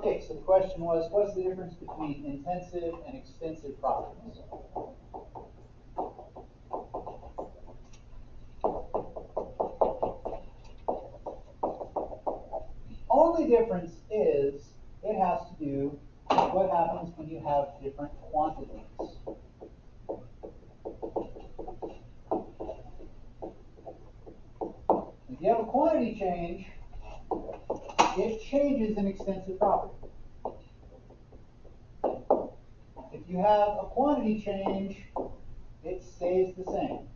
Okay, so the question was, what's the difference between intensive and extensive properties? The only difference is it has to do with what happens when you have different quantities. If you have a quantity change, it changes an extensive property. If you have a quantity change, it stays the same.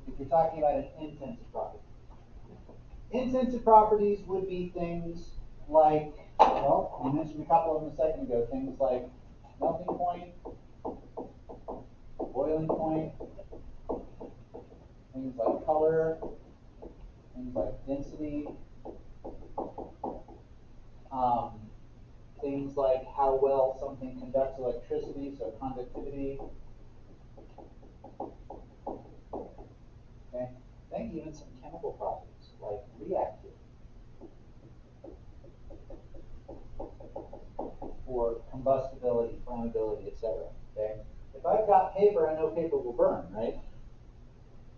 If you're talking about an intensive property. Intensive properties would be things like, well, we mentioned a couple of them a second ago, things like melting point, boiling point, things like color, things like density, things like how well something conducts electricity, so conductivity. Okay, then even some chemical properties like reactivity or combustibility, flammability, etc. Okay, if I've got paper, I know paper will burn, right?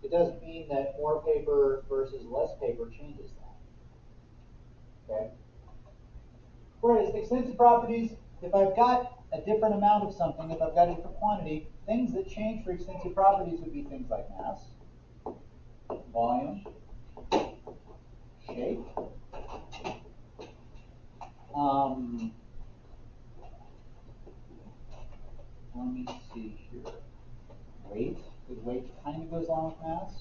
It doesn't mean that more paper versus less paper changes that. Okay. Whereas extensive properties, if I've got a different amount of something, if I've got a different quantity, things that change for extensive properties would be things like mass, volume, shape, let me see here, weight, because weight kind of goes along with mass.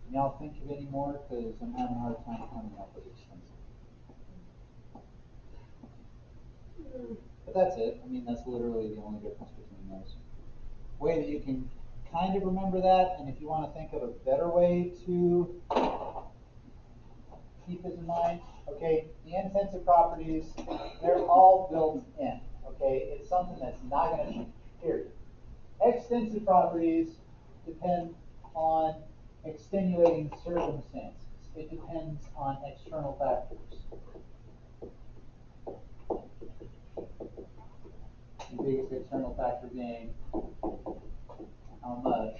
Can y'all think of any more? Because I'm having a hard time coming up with extensive. But that's it. I mean, that's literally the only difference between those. Way that you can kind of remember that, and if you want to think of a better way to keep this in mind, okay, the intensive properties, they're all built in, okay? It's something that's not going to change, period. Extensive properties depend on extenuating circumstances. It depends on external factors. The biggest external factor being how much